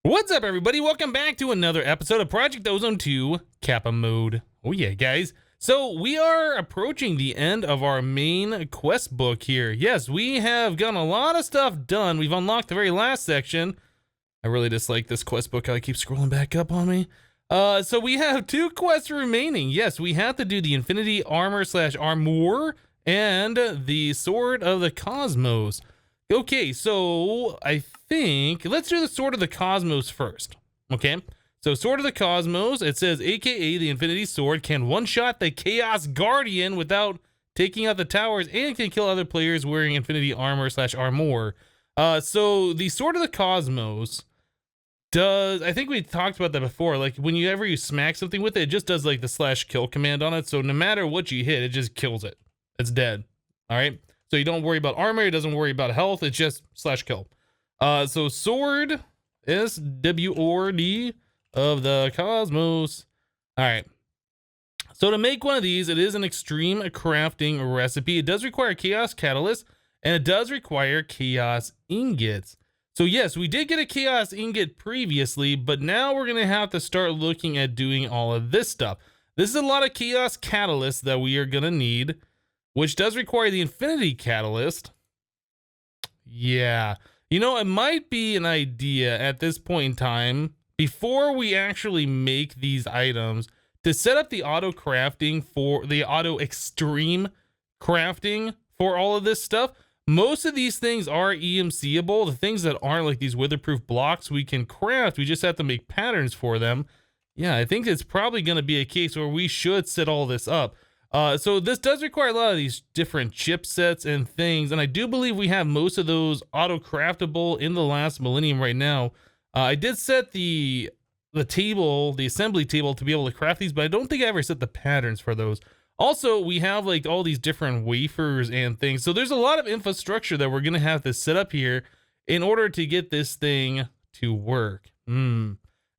What's up, everybody? Welcome back to another episode of Project Ozone 2 Kappa Mode. Oh yeah, guys. So we are approaching the end of our main quest book here. Yes, we have gotten a lot of stuff done. We've unlocked the very last section. I really dislike this quest book. I keep scrolling back up on me. So we have 2 quests remaining. Yes, we have to do the Infinity Armor / Armor and the Sword of the Cosmos. Okay, so I think let's do the Sword of the Cosmos first. Okay, so Sword of the Cosmos, it says AKA the Infinity Sword can one-shot the Chaos Guardian without taking out the towers and can kill other players wearing Infinity Armor / Armor. So the Sword of the Cosmos does, I think we talked about that before, like whenever you smack something with it, it just does like the /kill command on it. So no matter what you hit, it just kills it. It's dead. All right. So you don't worry about armor. It doesn't worry about health. It's just /kill. So Sword SWORD of the Cosmos. All right. So to make one of these, it is an extreme crafting recipe. It does require Chaos Catalyst, and it does require Chaos Ingots. So yes, we did get a Chaos Ingot previously, but now we're going to have to start looking at doing all of this stuff. This is a lot of Chaos Catalyst that we are going to need, which does require the Infinity Catalyst. Yeah. You know, it might be an idea at this point in time, before we actually make these items, to set up the auto crafting for the auto extreme crafting for all of this stuff. Most of these things are EMCable. The things that aren't, like these weatherproof blocks, we can craft. We just have to make patterns for them. Yeah, I think it's probably going to be a case where we should set all this up. So this does require a lot of these different chipsets and things, and I do believe we have most of those auto-craftable in the last millennium right now. I did set the table, the assembly table, to be able to craft these, but I don't think I ever set the patterns for those. Also, we have like all these different wafers and things, so there's a lot of infrastructure that we're going to have to set up here in order to get this thing to work.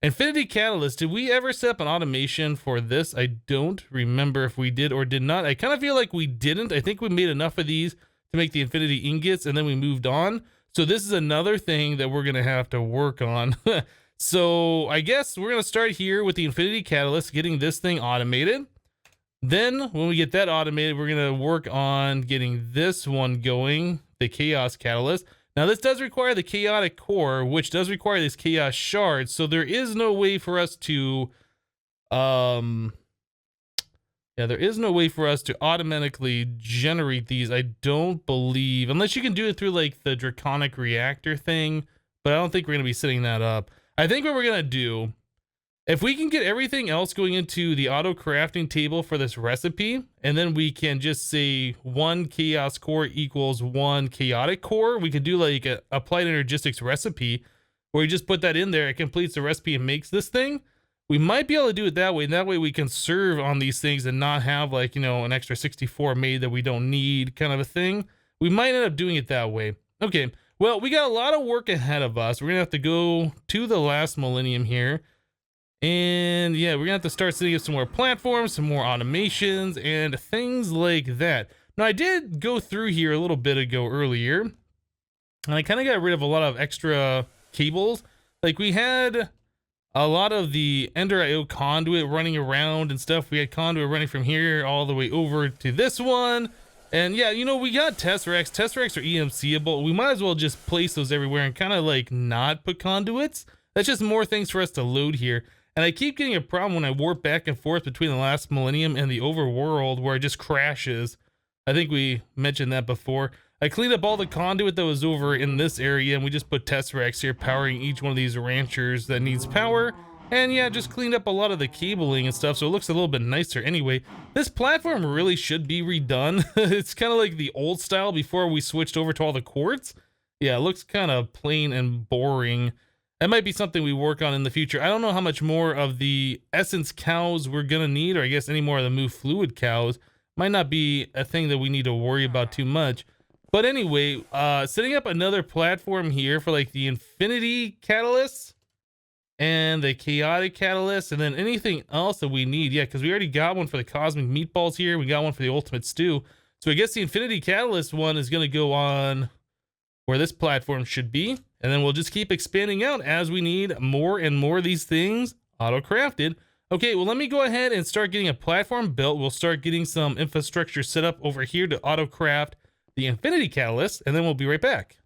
Infinity Catalyst, did we ever set up an automation for this? I don't remember if we did or did not. I kind of feel like we didn't. I think we made enough of these to make the Infinity Ingots, and then we moved on. So this is another thing that we're going to have to work on. So I guess we're going to start here with the Infinity Catalyst, getting this thing automated. Then when we get that automated, we're going to work on getting this one going, the Chaos Catalyst. Now this does require the chaotic core, which does require these chaos shards. So there is no way for us to, there is no way for us to automatically generate these. I don't believe, unless you can do it through like the draconic reactor thing, but I don't think we're going to be setting that up. I think what we're going to do, if we can get everything else going into the auto crafting table for this recipe, and then we can just say 1 chaos core equals 1 chaotic core, we could do like a applied energistics recipe where you just put that in there. It completes the recipe and makes this thing. We might be able to do it that way. And that way we can serve on these things and not have like, you know, an extra 64 made that we don't need kind of a thing. We might end up doing it that way. Okay. Well, we got a lot of work ahead of us. We're going to have to go to the last millennium here. And yeah, we're gonna have to start setting up some more platforms, some more automations, and things like that. Now, I did go through here a little bit ago earlier, and I kind of got rid of a lot of extra cables. Like we had a lot of the Ender IO conduit running around and stuff. We had conduit running from here all the way over to this one. And yeah, you know, we got Tesseracts. Tesseracts are EMCable. We might as well just place those everywhere and kind of like not put conduits. That's just more things for us to load here. And I keep getting a problem when I warp back and forth between the last millennium and the overworld where it just crashes. I think we mentioned that before. I cleaned up all the conduit that was over in this area, and we just put Tesseracts here powering each one of these ranchers that needs power. And yeah, just cleaned up a lot of the cabling and stuff, so it looks a little bit nicer. Anyway, this platform really should be redone. It's kind of like the old style before we switched over to all the quartz. Yeah, it looks kind of plain and boring. That might be something we work on in the future. I don't know how much more of the essence cows we're gonna need, or I guess any more of the move fluid cows. Might not be a thing that we need to worry about too much. But anyway, setting up another platform here for like the Infinity Catalyst and the Chaotic Catalyst, and then anything else that we need. Yeah, because we already got one for the Cosmic Meatballs here. We got one for the Ultimate Stew. So I guess the Infinity Catalyst one is gonna go on where this platform should be. And then we'll just keep expanding out as we need more and more of these things auto-crafted. Okay, well, let me go ahead and start getting a platform built. We'll start getting some infrastructure set up over here to auto-craft the Infinity Catalyst, and then we'll be right back.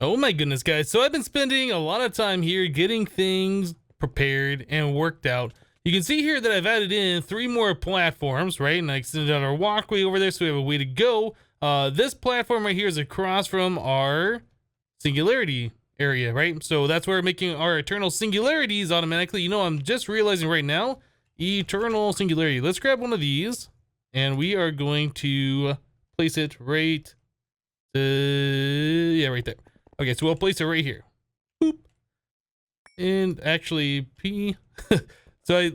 Oh my goodness, guys. So I've been spending a lot of time here getting things prepared and worked out. You can see here that I've added in 3 more platforms, right? And I extended out our walkway over there so we have a way to go. This platform right here is across from our Singularity area, right? So that's where we're making our eternal singularities automatically. You know, I'm just realizing right now, eternal singularity. Let's grab one of these and we are going to place it right, yeah, right there. Okay, so we'll place it right here. Boop. And actually, P. So I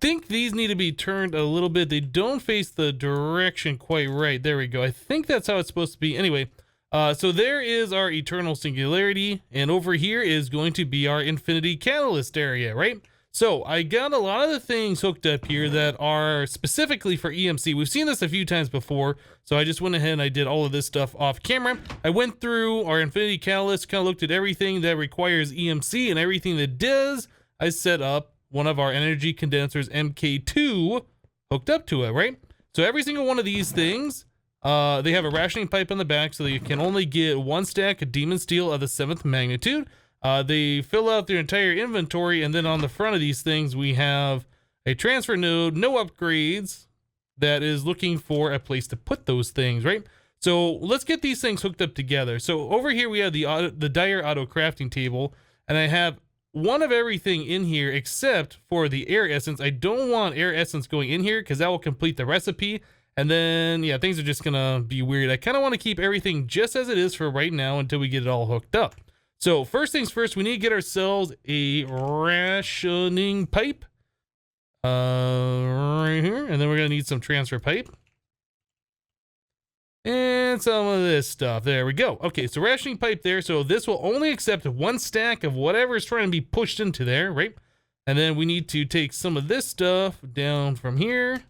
think these need to be turned a little bit. They don't face the direction quite right. There we go. I think that's how it's supposed to be. Anyway, so there is our eternal singularity, and over here is going to be our infinity catalyst area, right? So I got a lot of the things hooked up here that are specifically for EMC. We've seen this a few times before, so I just went ahead and I did all of this stuff off camera. I went through our infinity catalyst, kind of looked at everything that requires EMC and everything that does. I set up one of our energy condensers MK2 hooked up to it, right? So every single one of these things, they have a rationing pipe on the back, so you can only get 1 stack of demon steel of the 7th magnitude. They fill out their entire inventory, and then on the front of these things, we have a transfer node, no upgrades, that is looking for a place to put those things, right? So let's get these things hooked up together. So over here, we have the Dyer auto crafting table, and I have one of everything in here except for the air essence. I don't want air essence going in here because that will complete the recipe. And then, yeah, things are just gonna be weird. I kind of want to keep everything just as it is for right now until we get it all hooked up. So first things first, we need to get ourselves a rationing pipe right here, and then we're gonna need some transfer pipe and some of this stuff. There we go. Okay, so rationing pipe there. So this will only accept 1 stack of whatever is trying to be pushed into there, right? And then we need to take some of this stuff down from here.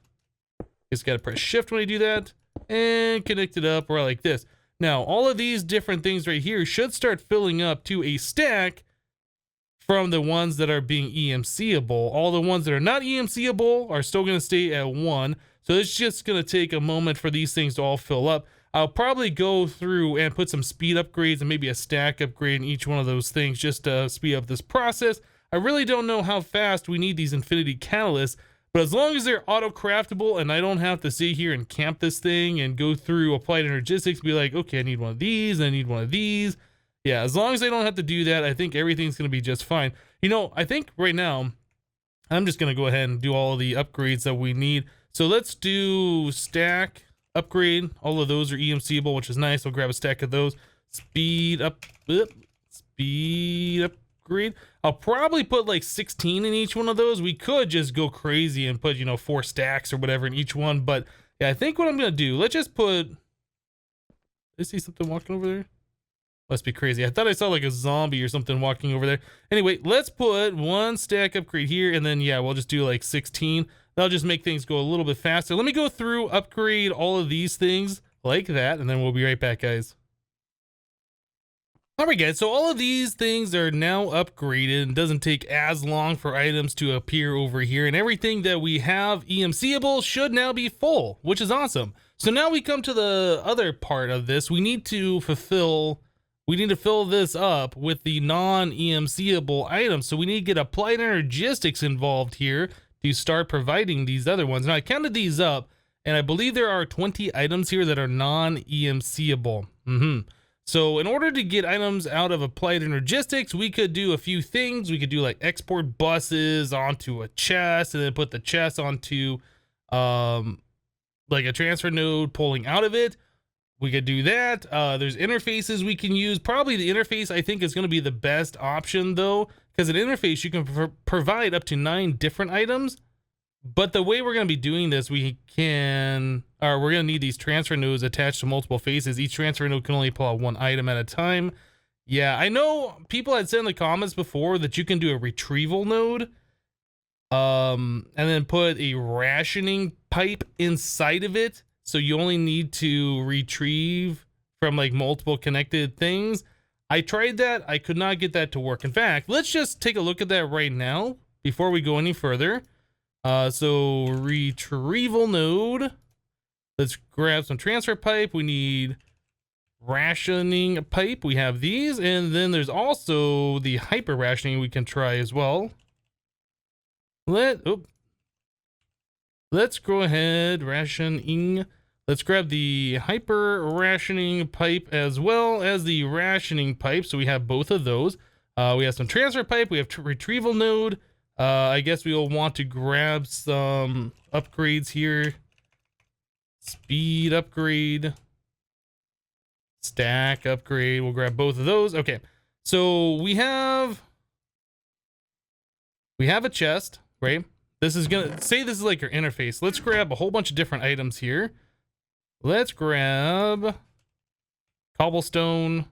Just gotta press shift when you do that and connect it up or like this. Now, all of these different things right here should start filling up to a stack from the ones that are being EMCable. All the ones that are not EMCable are still going to stay at 1. So it's just going to take a moment for these things to all fill up. I'll probably go through and put some speed upgrades and maybe a stack upgrade in each one of those things just to speed up this process. I really don't know how fast we need these infinity catalysts, but as long as they're auto-craftable and I don't have to sit here and camp this thing and go through applied energistics, be like, okay, I need one of these, I need one of these. Yeah, as long as I don't have to do that, I think everything's going to be just fine. You know, I think right now, I'm just going to go ahead and do all the upgrades that we need. So let's do stack, upgrade. All of those are EMCable, which is nice. I'll grab a stack of those. Speed up, speed upgrade. I'll probably put like 16 in each one of those. We could just go crazy and put, you know, 4 stacks or whatever in each one. But yeah, I think what I'm going to do, let's just put, I see something walking over there. Must be crazy. I thought I saw like a zombie or something walking over there. Anyway, let's put 1 stack upgrade here. And then, yeah, we'll just do like 16. That'll just make things go a little bit faster. Let me go through, upgrade all of these things like that. And then we'll be right back, guys. All right, guys, so all of these things are now upgraded and doesn't take as long for items to appear over here, and everything that we have EMCable should now be full, which is awesome. So now we come to the other part of this. We need to fill this up with the non-EMCable items. So we need to get applied energistics involved here to start providing these other ones. Now I counted these up, and I believe there are 20 items here that are non-EMCable. So in order to get items out of applied energistics, we could do a few things. We could do like export buses onto a chest and then put the chest onto like a transfer node pulling out of it. We could do that. There's interfaces we can use. Probably the interface I think is going to be the best option though, because an interface you can provide up to 9 different items. But the way we're going to be doing this, we're going to need these transfer nodes attached to multiple faces. Each transfer node can only pull out 1 item at a time. Yeah, I know people had said in the comments before that you can do a retrieval node and then put a rationing pipe inside of it. So you only need to retrieve from like multiple connected things. I tried that. I could not get that to work. In fact, let's just take a look at that right now before we go any further. So Retrieval Node. Let's grab some transfer pipe. We need Rationing Pipe. We have these. And then there's also the hyper rationing we can try as well. Let's go ahead. Rationing. Let's grab the hyper rationing pipe as well as the rationing pipe. So we have both of those. We have some transfer pipe. We have retrieval node. I guess we will want to grab some upgrades here. Speed upgrade. Stack upgrade. We'll grab both of those. Okay. So we have a chest, right? This is gonna say this is like your interface. Let's grab a whole bunch of different items here. Let's grab cobblestone.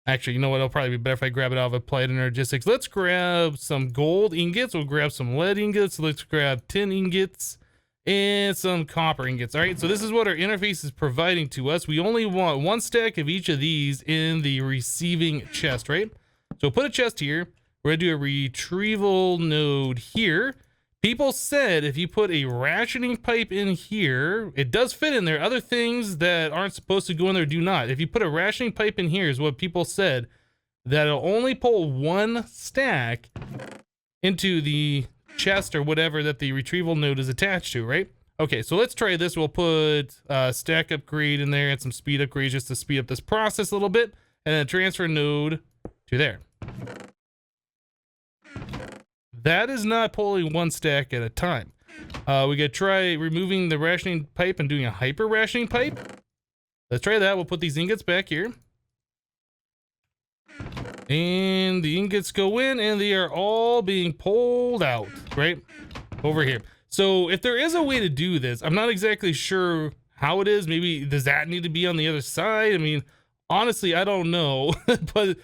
Actually, you know what? It'll probably be better if I grab it out of Applied Energistics. Let's grab some gold ingots. We'll grab some lead ingots. Let's grab tin ingots and some copper ingots. All right, so this is what our interface is providing to us. We only want one stack of each of these in the receiving chest, right? So put a chest here. We're gonna do a retrieval node here. People said if you put a rationing pipe in here, it does fit in there. Other things that aren't supposed to go in there do not. If you put a rationing pipe in here, is what people said, that it'll only pull one stack into the chest or whatever that the retrieval node is attached to, right? Okay, so let's try this. We'll put stack upgrade in there and some speed upgrades just to speed up this process a little bit, and then transfer node to there. That is not pulling one stack at a time. We could try removing the rationing pipe and doing a hyper rationing pipe. Let's try that. We'll put these ingots back here. And the ingots go in and they are all being pulled out, right? Over here. So if there is a way to do this, I'm not exactly sure how it is. Maybe does that need to be on the other side? I mean, honestly, I don't know, but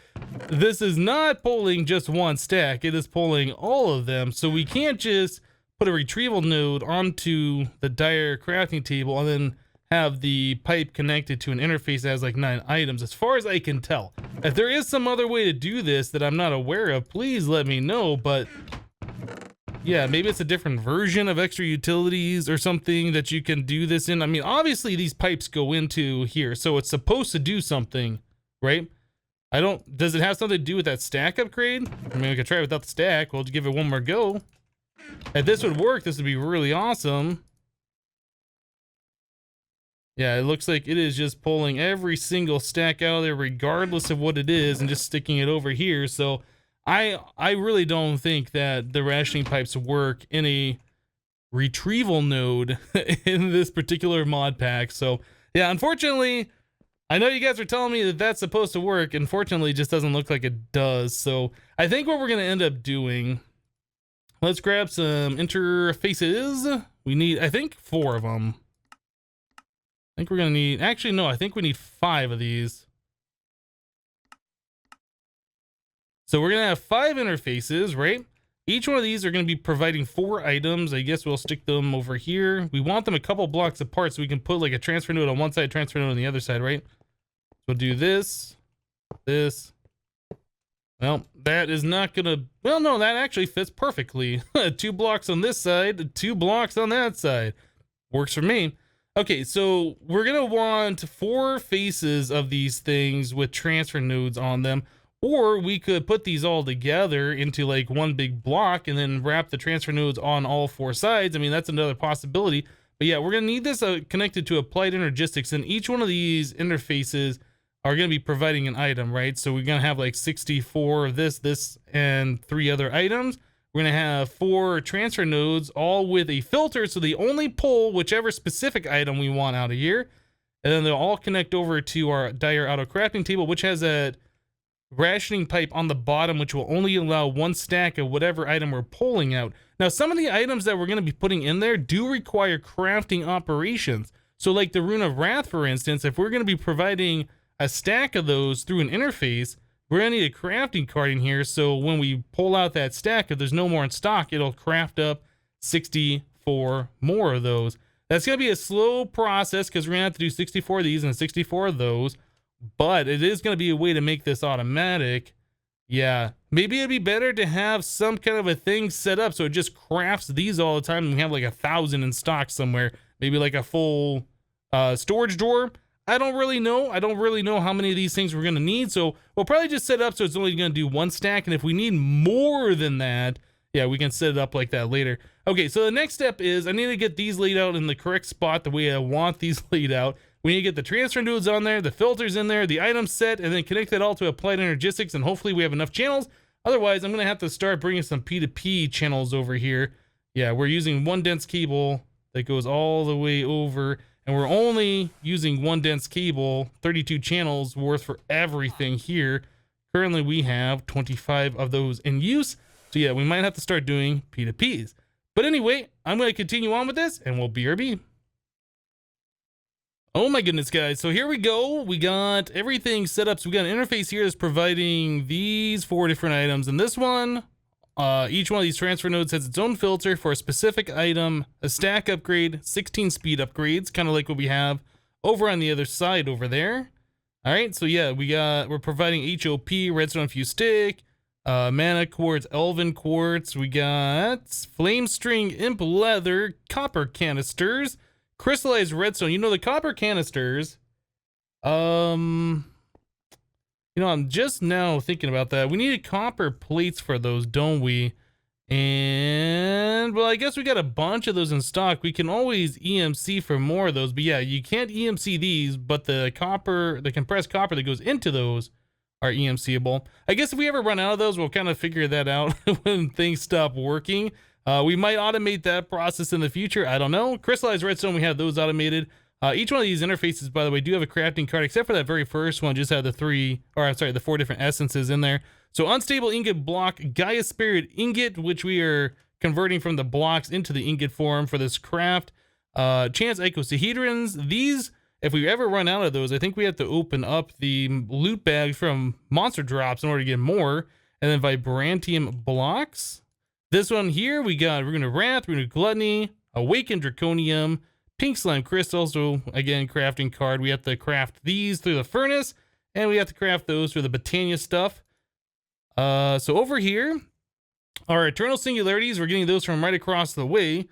this is not pulling just one stack. It is pulling all of them. So we can't just put a retrieval node onto the Dyer crafting table and then have the pipe connected to an interface that has like 9 items, as far as I can tell. If there is some other way to do this that I'm not aware of, please let me know. But yeah, maybe it's a different version of extra utilities or something that you can do this in. I mean, obviously these pipes go into here, so it's supposed to do something, right? Does it have something to do with that stack upgrade? I mean, we could try it without the stack. We'll give it one more go. If this would work, this would be really awesome. Yeah, it looks like it is just pulling every single stack out of there, regardless of what it is, and just sticking it over here. So I really don't think that the rationing pipes work in a retrieval node in this particular mod pack. So yeah, unfortunately, I know you guys are telling me that that's supposed to work. Unfortunately, it just doesn't look like it does. So I think what we're going to end up doing, let's grab some interfaces. We need, I think, 4 of them. I think we're going to need, actually, no, I think we need 5 of these. So we're going to have 5 interfaces, right? Each one of these are going to be providing 4 items. I guess we'll stick them over here. We want them a couple blocks apart so we can put like a transfer node on one side, transfer node on the other side, right? So we'll do this, this. Well, that is not going to, well, no, that actually fits perfectly. 2 blocks on this side, 2 blocks on that side. Works for me. Okay, so we're going to want 4 faces of these things with transfer nodes on them. Or we could put these all together into like one big block and then wrap the transfer nodes on all 4 sides. I mean, that's another possibility. But yeah, we're going to need this connected to Applied Energistics. And each one of these interfaces are going to be providing an item, right? So we're going to have like 64 of this, and 3 other items. We're going to have 4 transfer nodes, all with a filter, so they only pull whichever specific item we want out of here. And then they'll all connect over to our Dyer auto crafting table, which has a rationing pipe on the bottom, which will only allow 1 stack of whatever item we're pulling out. Now, some of the items that we're going to be putting in there do require crafting operations. So like the Rune of Wrath, for instance, if we're going to be providing a stack of those through an interface, we're going to need a crafting card in here. So when we pull out that stack, if there's no more in stock, it'll craft up 64 more of those. That's going to be a slow process because we're going to have to do 64 of these and 64 of those. but it is going to be a way to make this automatic. Yeah, maybe it'd be better to have some kind of a thing set up so it just crafts these all the time and we have like 1,000 in stock somewhere. Maybe like a full storage drawer. I don't really know. I don't really know how many of these things we're going to need. So we'll probably just set it up so it's only going to do one stack. And if we need more than that, yeah, we can set it up like that later. Okay, so the next step is I need to get these laid out in the correct spot the way I want these laid out. We need to get the transfer nodes on there, the filters in there, the items set, and then connect that all to Applied Energistics, and hopefully we have enough channels. Otherwise, I'm going to have to start bringing some P2p channels over here. Yeah, we're using one dense cable that goes all the way over, and we're only using one dense cable, 32 channels worth for everything here. Currently, we have 25 of those in use. So yeah, we might have to start doing P2Ps. But anyway, I'm going to continue on with this, and we'll BRB. Oh my goodness, guys. So here we go. We got everything set up. So we got an interface here that's providing these 4 different items. And this one, each one of these transfer nodes has its own filter for a specific item, a stack upgrade, 16 speed upgrades, kind of like what we have over on the other side over there. All right, so yeah, we're providing HOP, redstone fuse stick, mana quartz, elven quartz. We got flame string, imp leather, copper canisters, crystallized redstone. You know, the copper canisters, I'm just now thinking about that. We needed copper plates for those, don't we? And well, I guess we got a bunch of those in stock. We can always EMC for more of those, but yeah, you can't EMC these, but the compressed copper that goes into those are EMCable. I guess if we ever run out of those, we'll kind of figure that out when things stop working. We might automate that process in the future. I don't know. Crystallized redstone, we have those automated. Each one of these interfaces, by the way, do have a crafting card, except for that very first one, just had the 4 different essences in there. So unstable ingot block, Gaia Spirit ingot, which we are converting from the blocks into the ingot form for this craft. Chance icosahedrons. These, if we ever run out of those, I think we have to open up the loot bags from monster drops in order to get more. And then vibrantium blocks. This one here, we're going to Wrath, we're going to Gluttony, Awakened Draconium, Pink Slime Crystal. So again, crafting card. We have to craft these through the furnace, and we have to craft those through the Botania stuff. So over here, our Eternal Singularities, we're getting those from right across the way.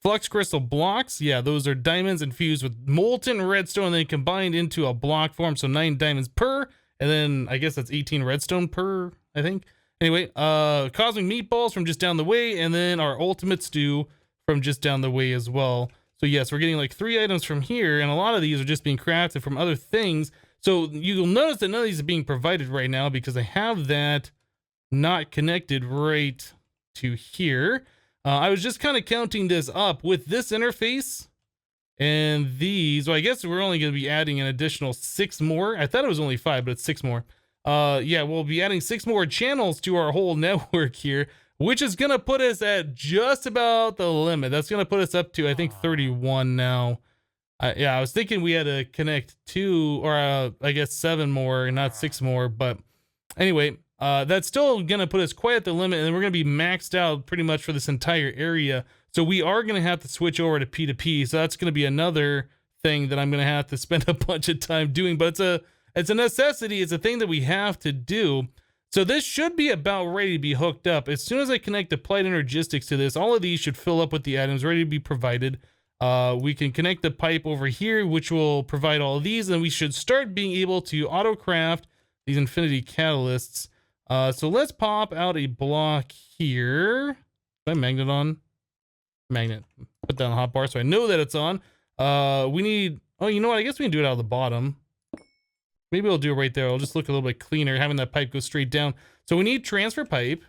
Flux Crystal blocks, yeah, those are diamonds infused with molten redstone, and then combined into a block form. So 9 diamonds per, and then I guess that's 18 redstone per, I think. Anyway, Cosmic Meatballs from just down the way, and then our Ultimate Stew from just down the way as well. So yes, we're getting like 3 items from here, and a lot of these are just being crafted from other things. So you'll notice that none of these are being provided right now because I have that not connected right to here. I was just kind of counting this up with this interface and these. Well, I guess we're only going to be adding an additional 6 more. I thought it was only 5, but it's 6 more. Yeah, we'll be adding 6 more channels to our whole network here, which is going to put us at just about the limit. That's going to put us up to, I think, 31 now. Yeah, I was thinking we had to connect 2 or I guess 7 more, not 6 more. But anyway, that's still going to put us quite at the limit, and then we're going to be maxed out pretty much for this entire area. So we are going to have to switch over to P2P. So that's going to be another thing that I'm going to have to spend a bunch of time doing. But it's a necessity. It's a thing that we have to do. So this should be about ready to be hooked up. As soon as I connect Applied Energistics to this, all of these should fill up with the items ready to be provided. We can connect the pipe over here, which will provide all of these, and we should start being able to auto-craft these infinity catalysts. So let's pop out a block here. Is that magnet on? Magnet. Put down the hotbar so I know that it's on. We need... Oh, you know what? I guess we can do it out of the bottom. Maybe I'll do it right there. I'll just look a little bit cleaner, having that pipe go straight down. So we need transfer pipe.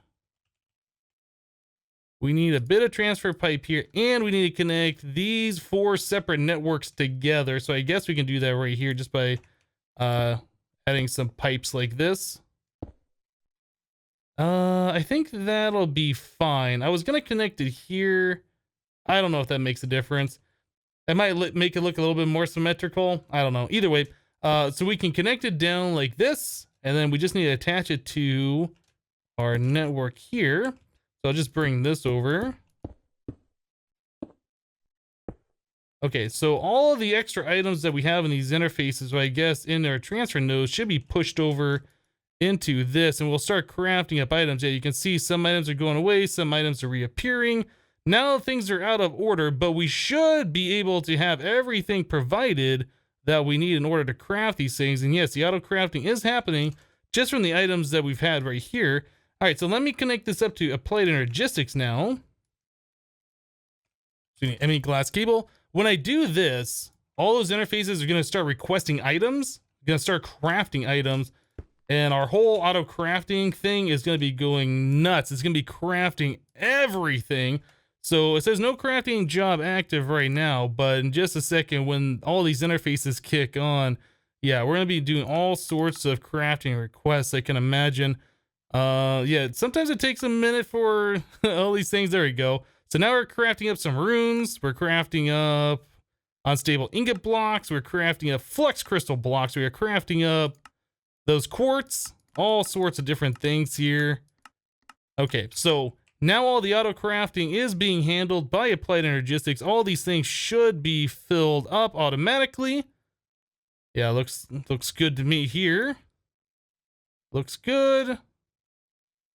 We need a bit of transfer pipe here, and we need to connect these 4 separate networks together. So I guess we can do that right here just by adding some pipes like this. I think that'll be fine. I was going to connect it here. I don't know if that makes a difference. It might make it look a little bit more symmetrical. I don't know. Either way, so we can connect it down like this, and then we just need to attach it to our network here. So I'll just bring this over. Okay, so all of the extra items that we have in these interfaces, I guess in our transfer nodes, should be pushed over into this, and we'll start crafting up items. Yeah, you can see some items are going away, some items are reappearing. Now things are out of order, but we should be able to have everything provided that we need in order to craft these things. And yes, the auto crafting is happening just from the items that we've had right here. All right, so let me connect this up to Applied Energistics now. I mean, glass cable. When I do this, all those interfaces are going to start requesting items, going to start crafting items, and our whole auto crafting thing is going to be going nuts. It's going to be crafting everything. So it says no crafting job active right now, but in just a second, when all these interfaces kick on, yeah, we're going to be doing all sorts of crafting requests. I can imagine. Yeah, sometimes it takes a minute for all these things. There we go. So now we're crafting up some runes. We're crafting up unstable ingot blocks. We're crafting up flux crystal blocks. We are crafting up those quartz, all sorts of different things here. Okay, so now all the auto crafting is being handled by Applied Energistics. All these things should be filled up automatically. Yeah, looks good to me here. Looks good.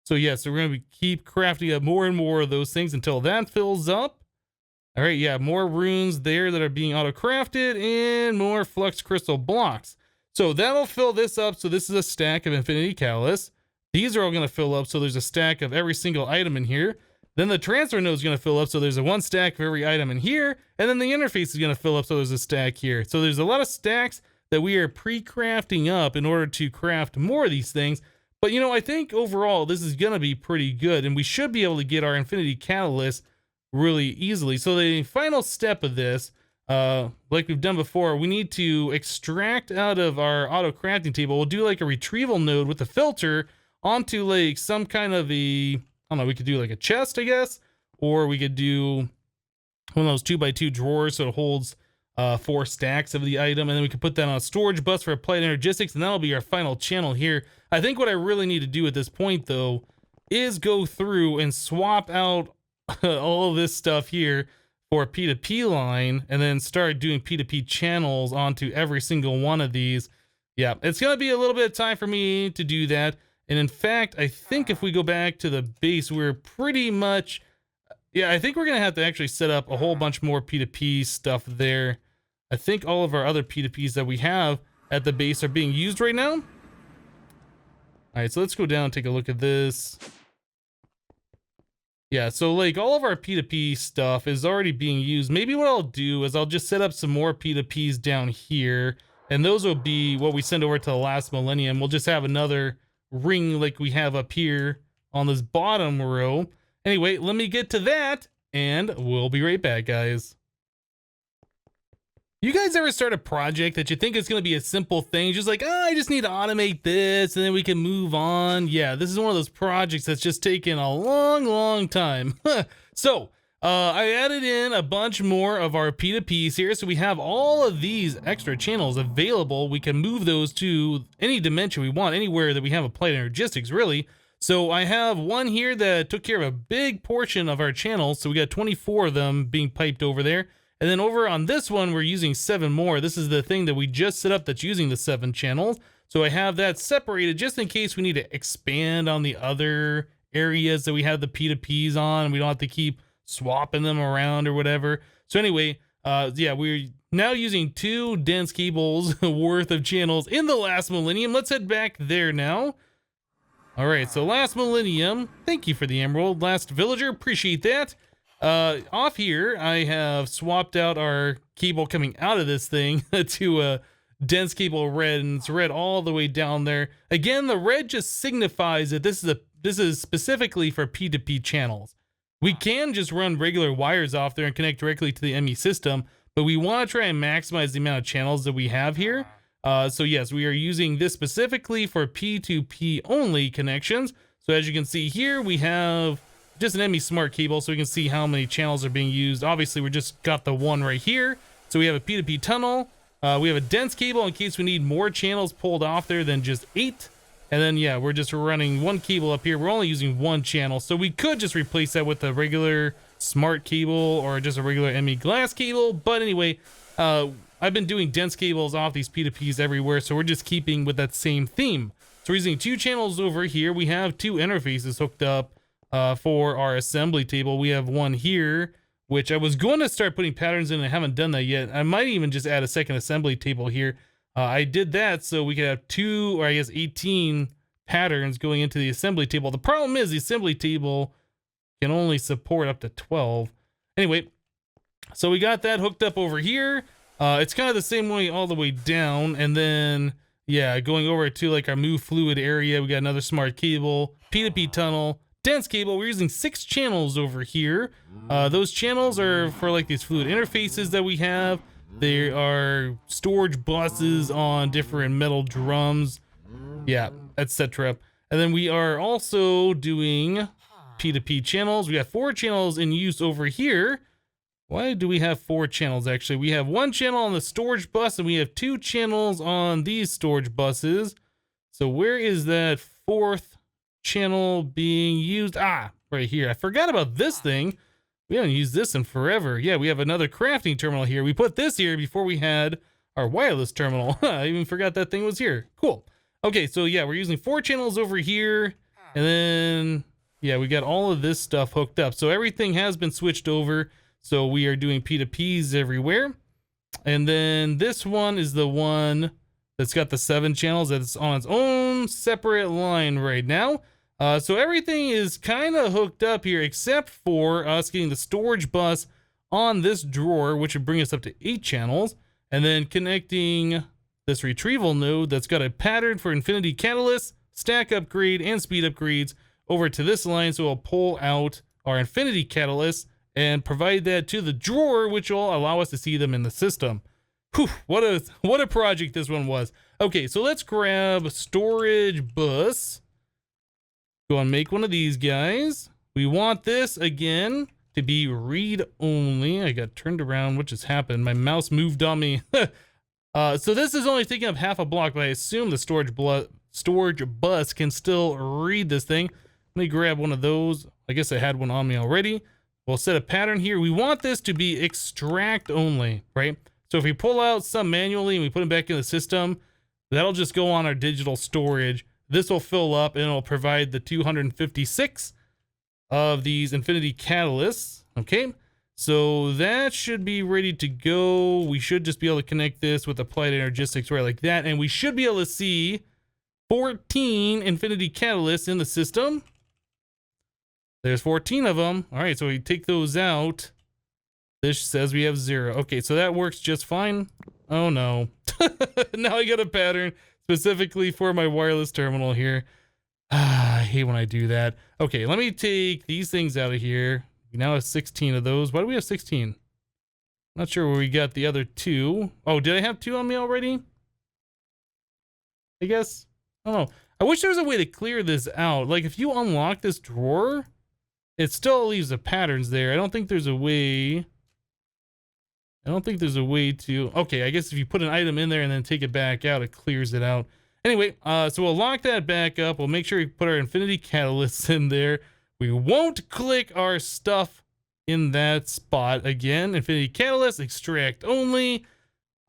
So yeah, so we're going to keep crafting up more and more of those things until that fills up. All right, yeah, more runes there that are being auto-crafted and more flux crystal blocks. So that'll fill this up. So this is a stack of Infinity Catalyst. These are all going to fill up. So there's a stack of every single item in here. Then the transfer node is going to fill up. So there's a one stack for every item in here. And then the interface is going to fill up. So there's a stack here. So there's a lot of stacks that we are pre-crafting up in order to craft more of these things. But, you know, I think overall this is going to be pretty good, and we should be able to get our Infinity Catalyst really easily. So the final step of this, like we've done before, we need to extract out of our auto crafting table. We'll do like a retrieval node with a filter onto like some kind of a, I don't know, we could do like a chest, I guess, or we could do one of those 2x2 drawers so it holds 4 stacks of the item, and then we can put that on a storage bus for Applied Energistics, and that'll be our final channel here. I think what I really need to do at this point, though, is go through and swap out all of this stuff here for a P2p line, and then start doing P2p channels onto every single one of these. Yeah, it's going to be a little bit of time for me to do that. And in fact, I think if we go back to the base, we're pretty much... Yeah, I think we're going to have to actually set up a whole bunch more P2p stuff there. I think all of our other P2Ps that we have at the base are being used right now. All right, so let's go down and take a look at this. Yeah, so like all of our P2P stuff is already being used. Maybe what I'll do is I'll just set up some more P2Ps down here, and those will be what we send over to the last millennium. We'll just have another ring like we have up here on this bottom row. Anyway, let me get to that, and we'll be right back, guys. You guys ever start a project that you think is going to be a simple thing? Just like, oh, I just need to automate this and then we can move on. Yeah, this is one of those projects that's just taken a long, long time. So, I added in a bunch more of our P2Ps here. So we have all of these extra channels available. We can move those to any dimension we want, anywhere that we have Applied Energistics, really. So I have one here that took care of a big portion of our channels. So we got 24 of them being piped over there. And then over on this one, we're using 7 more. This is the thing that we just set up that's using the 7 channels. So I have that separated just in case we need to expand on the other areas that we have the P2Ps on. We don't have to keep swapping them around or whatever. So anyway, yeah, we're now using 2 dense cables worth of channels in the last millennium. Let's head back there now. All right, so last millennium, thank you for the emerald. Last villager, appreciate that. Off here, I have swapped out our cable coming out of this thing to a dense cable red, and it's red all the way down there. Again, the red just signifies that this is specifically for P2P channels. We can just run regular wires off there and connect directly to the ME system, but we want to try and maximize the amount of channels that we have here. So yes, we are using this specifically for P2P only connections. So as you can see here, we have just an ME smart cable so we can see how many channels are being used. Obviously, we just got the one right here. So we have a P2P tunnel. We have a dense cable in case we need more channels pulled off there than just 8. And then, yeah, we're just running one cable up here. We're only using 1 channel. So we could just replace that with a regular smart cable or just a regular ME glass cable. But anyway, I've been doing dense cables off these P2Ps everywhere, so we're just keeping with that same theme. So we're using 2 channels over here. We have 2 interfaces hooked up for our assembly table. We have one here, which I was going to start putting patterns in, and I haven't done that yet. I might even just add a second assembly table here. I did that so we could have 2, or I guess 18 patterns going into the assembly table. The problem is the assembly table can only support up to 12. Anyway, so we got that hooked up over here. It's kind of the same way all the way down, and then yeah, going over to like our move fluid area, we got another smart cable, P2p tunnel, dense cable. We're using 6 channels over here. Those channels are for like these fluid interfaces that we have. There are storage buses on different metal drums, yeah, etc. And then we are also doing P2p channels. We got 4 channels in use over here. Why do we have 4 channels actually? We have 1 channel on the storage bus and we have 2 channels on these storage buses. So where is that 4th channel being used? Ah, right here. I forgot about this thing. We haven't used this in forever. Yeah, we have another crafting terminal here. We put this here before we had our wireless terminal. I even forgot that thing was here. Cool. Okay, so yeah, we're using 4 channels over here. And then, yeah, we got all of this stuff hooked up. So everything has been switched over. So we are doing P2Ps everywhere. And then this one is the one that's got the 7 channels that's on its own separate line right now. So everything is kind of hooked up here except for us getting the storage bus on this drawer, which would bring us up to 8 channels, and then connecting this retrieval node that's got a pattern for infinity catalysts, stack upgrade, and speed upgrades over to this line. So we'll pull out our infinity catalysts and provide that to the drawer, which will allow us to see them in the system. Whew, what a project this one was. Okay, so let's grab storage bus. Go and make one of these guys. We want this again to be read only. I got turned around. What just happened? My mouse moved on me. So this is only taking up half a block, but I assume the storage bus can still read this thing. Let me grab one of those. I guess I had one on me already. We'll set a pattern here. We want this to be extract only, right? So if we pull out some manually and we put them back in the system, that'll just go on our digital storage. This will fill up and it'll provide the 256 of these infinity catalysts. Okay, so that should be ready to go. We should just be able to connect this with applied energistics right like that. And we should be able to see 14 infinity catalysts in the system. There's 14 of them. All right, so we take those out. This says we have 0. Okay, so that works just fine. Oh no. Now I got a pattern specifically for my wireless terminal here. I hate when I do that. Okay, let me take these things out of here. We now have 16 of those. Why do we have 16? Not sure where we got the other 2. Oh, did I have 2 on me already? I guess. I don't know. I wish there was a way to clear this out. Like if you unlock this drawer, it still leaves the patterns there. I don't think there's a way to... Okay, I guess if you put an item in there and then take it back out, it clears it out. Anyway, so we'll lock that back up. We'll make sure we put our infinity catalysts in there. We won't click our stuff in that spot again. Infinity catalyst, extract only.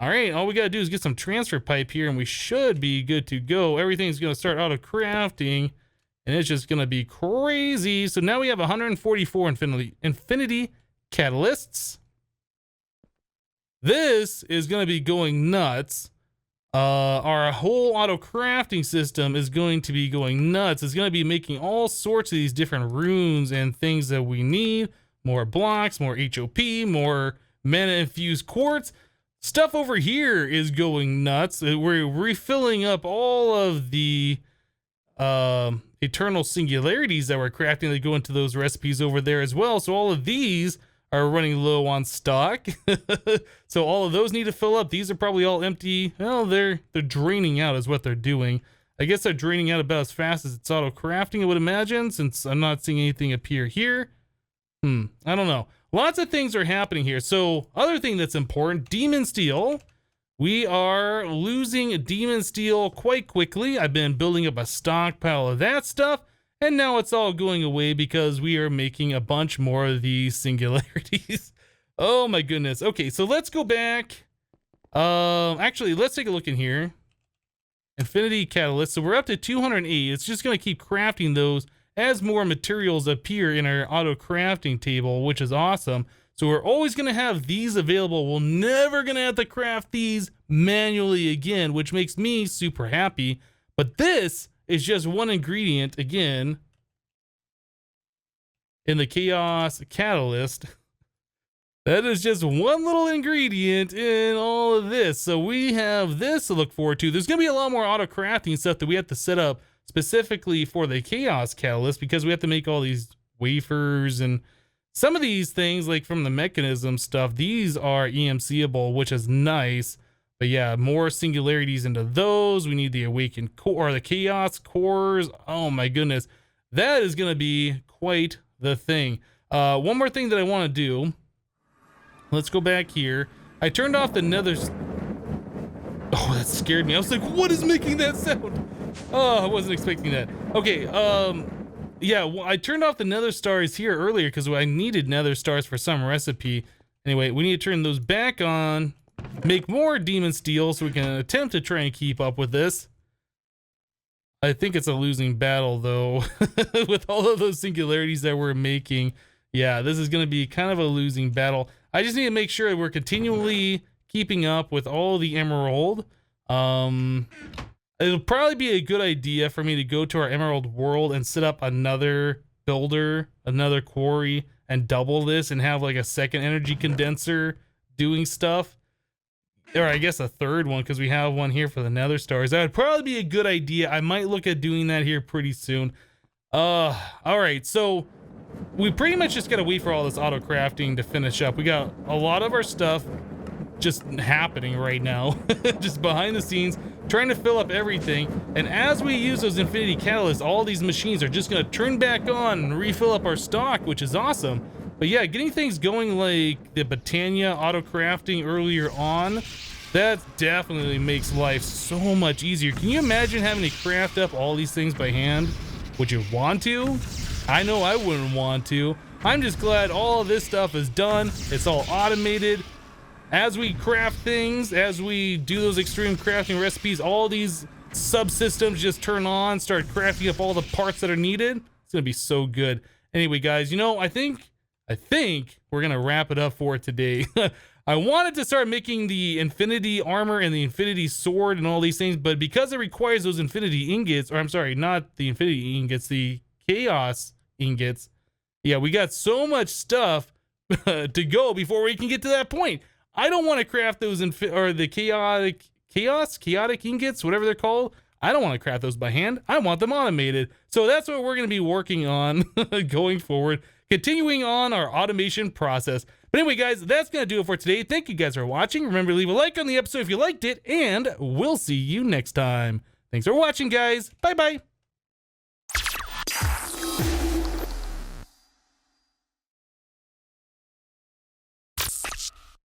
All right, all we got to do is get some transfer pipe here and we should be good to go. Everything's going to start auto crafting and it's just going to be crazy. So now we have 144 infinity catalysts. This is going to be going nuts. Our whole auto crafting system is going to be going nuts. It's going to be making all sorts of these different runes and things that we need. More blocks, more HOP, more mana infused quartz. Stuff over here is going nuts. We're refilling up all of the eternal singularities that we're crafting that go into those recipes over there as well. So all of these are running low on stock. So all of those need to fill up. These are probably all empty. Well, they're draining out is what they're doing. I guess they're draining out about as fast as it's auto crafting, I would imagine, since I'm not seeing anything appear here. I don't know. Lots of things are happening here. So other thing that's important, demon steel. We are losing demon steel quite quickly. I've been building up a stockpile of that stuff. And now it's all going away because we are making a bunch more of these singularities. Oh my goodness. Okay, so let's go back. Actually, let's take a look in here. Infinity Catalyst. So we're up to 208. It's just going to keep crafting those as more materials appear in our auto crafting table, which is awesome. So we're always going to have these available. We're never going to have to craft these manually again, which makes me super happy. But this is just one ingredient, again, in the Chaos Catalyst. That is just one little ingredient in all of this. So we have this to look forward to. There's going to be a lot more auto crafting stuff that we have to set up specifically for the Chaos Catalyst, because we have to make all these wafers, and some of these things, like from the mechanism stuff, these are EMCable, which is nice. But yeah, more singularities into those. We need the awakened core, or the chaos cores. Oh my goodness, that is going to be quite the thing. One more thing that I want to do. Let's go back here. I turned off the nether. Oh, that scared me. I was like, what is making that sound? Oh, I wasn't expecting that. Okay, yeah, well, I turned off the nether stars here earlier because I needed nether stars for some recipe. Anyway, we need to turn those back on, make more demon steel so we can attempt to try and keep up with this. I think it's a losing battle though, with all of those singularities that we're making. Yeah, this is going to be kind of a losing battle. I just need to make sure that we're continually keeping up with all the emerald. It'll probably be a good idea for me to go to our emerald world and set up another builder, another quarry, and double this and have like a second energy condenser doing stuff. Or I guess a third one, because we have one here for the nether stars. That would probably be a good idea. I might look at doing that here pretty soon. All right, so we pretty much just gotta wait for all this auto crafting to finish up. We got a lot of our stuff just happening right now, just behind the scenes, trying to fill up everything. And as we use those infinity catalysts, all these machines are just gonna turn back on and refill up our stock, which is awesome. But yeah, getting things going like the Botania auto crafting earlier on, that definitely makes life so much easier. Can you imagine having to craft up all these things by hand? Would you want to? I know I wouldn't want to. I'm just glad all of this stuff is done. It's all automated. As we craft things, as we do those extreme crafting recipes, all these subsystems just turn on, start crafting up all the parts that are needed. It's gonna be so good. Anyway, guys, you know, I think we're gonna wrap it up for today. I wanted to start making the infinity armor and the infinity sword and all these things, but because it requires those infinity ingots, or I'm sorry, not the infinity ingots, the chaos ingots. Yeah, we got so much stuff to go before we can get to that point. I don't want to craft those the chaotic ingots, whatever they're called. I don't want to craft those by hand. I want them automated. So that's what we're going to be working on going forward, continuing on our automation process. But anyway, guys, that's going to do it for today. Thank you guys for watching. Remember to leave a like on the episode if you liked it, and we'll see you next time. Thanks for watching, guys. Bye-bye.